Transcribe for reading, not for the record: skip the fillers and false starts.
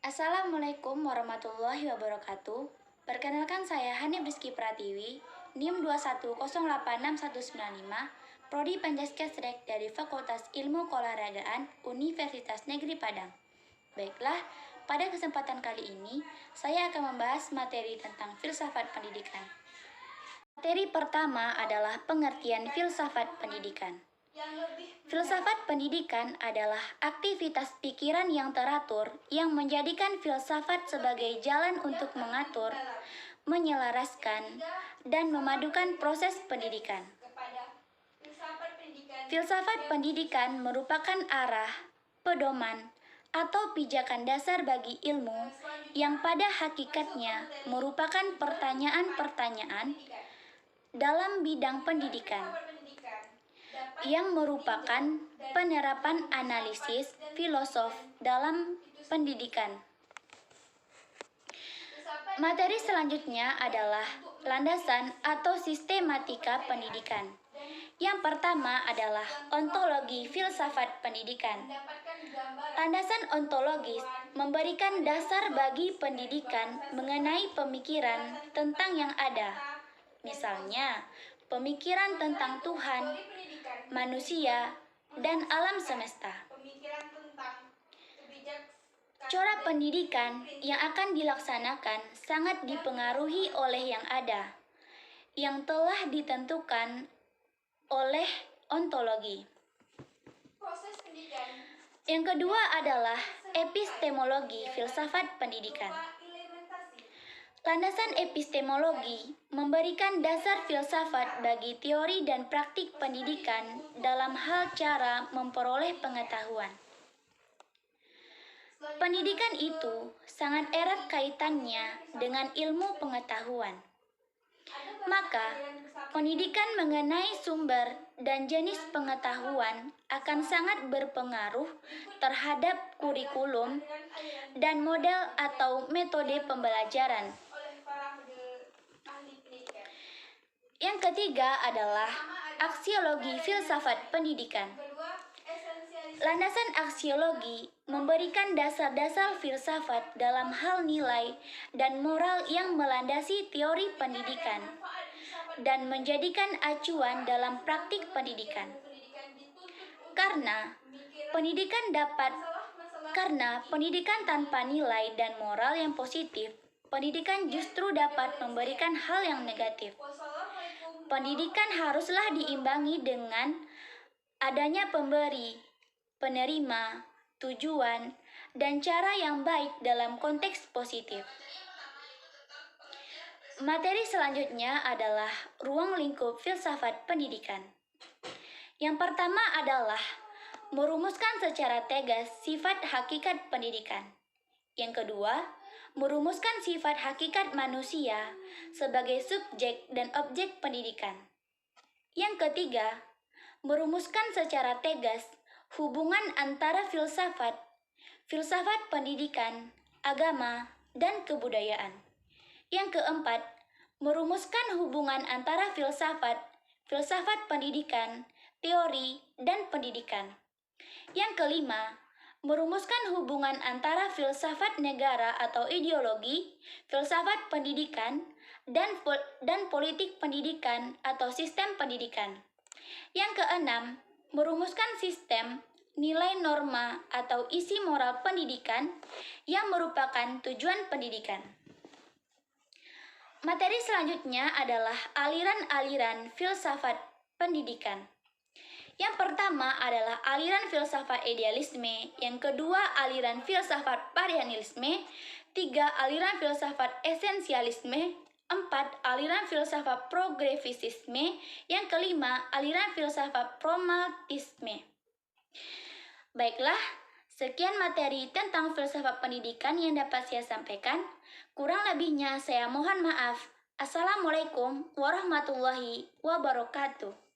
Assalamualaikum warahmatullahi wabarakatuh. Perkenalkan saya Hanif Rizky Pratiwi, NIM 210869195, Prodi Pencaskesrek dari Fakultas Ilmu Keolahragaan Universitas Negeri Padang. Baiklah, pada kesempatan kali ini saya akan membahas materi tentang filsafat pendidikan. Materi pertama adalah pengertian filsafat pendidikan. Filsafat pendidikan adalah aktivitas pikiran yang teratur yang menjadikan filsafat sebagai jalan untuk mengatur, menyelaraskan, dan memadukan proses pendidikan. Filsafat pendidikan merupakan arah, pedoman, atau pijakan dasar bagi ilmu yang pada hakikatnya merupakan pertanyaan-pertanyaan dalam bidang pendidikan yang merupakan penerapan analisis filosof dalam pendidikan. Materi selanjutnya adalah landasan atau sistematika pendidikan. Yang pertama adalah ontologi filsafat pendidikan. Landasan ontologis memberikan dasar bagi pendidikan mengenai pemikiran tentang yang ada. Misalnya, pemikiran tentang Tuhan, manusia, dan alam semesta. Corak pendidikan yang akan dilaksanakan sangat dipengaruhi oleh yang ada, yang telah ditentukan oleh ontologi. Yang kedua adalah epistemologi filsafat pendidikan. Landasan epistemologi memberikan dasar filsafat bagi teori dan praktik pendidikan dalam hal cara memperoleh pengetahuan. Pendidikan itu sangat erat kaitannya dengan ilmu pengetahuan. Maka, pendidikan mengenai sumber dan jenis pengetahuan akan sangat berpengaruh terhadap kurikulum dan model atau metode pembelajaran. Yang ketiga adalah aksiologi filsafat pendidikan. Landasan aksiologi memberikan dasar-dasar filsafat dalam hal nilai dan moral yang melandasi teori pendidikan dan menjadikan acuan dalam praktik pendidikan. Karena pendidikan tanpa nilai dan moral yang positif, pendidikan justru dapat memberikan hal yang negatif. Pendidikan haruslah diimbangi dengan adanya pemberi, penerima, tujuan, dan cara yang baik dalam konteks positif. Materi selanjutnya adalah ruang lingkup filsafat pendidikan. Yang pertama adalah merumuskan secara tegas sifat hakikat pendidikan. Yang kedua, merumuskan sifat hakikat manusia sebagai subjek dan objek pendidikan. Yang ketiga, merumuskan secara tegas hubungan antara filsafat pendidikan, agama, dan kebudayaan. Yang keempat, merumuskan hubungan antara filsafat pendidikan, teori, dan pendidikan. Yang kelima, merumuskan hubungan antara filsafat negara atau ideologi, filsafat pendidikan, dan politik pendidikan atau sistem pendidikan. Yang keenam, merumuskan sistem, nilai norma atau isi moral pendidikan yang merupakan tujuan pendidikan. Materi selanjutnya adalah aliran-aliran filsafat pendidikan. Yang pertama adalah aliran filsafat idealisme, yang kedua aliran filsafat materialisme, 3 aliran filsafat esensialisme, 4 aliran filsafat progresisme, yang kelima aliran filsafat pragmatisme. Baiklah, sekian materi tentang filsafat pendidikan yang dapat saya sampaikan. Kurang lebihnya saya mohon maaf. Assalamualaikum warahmatullahi wabarakatuh.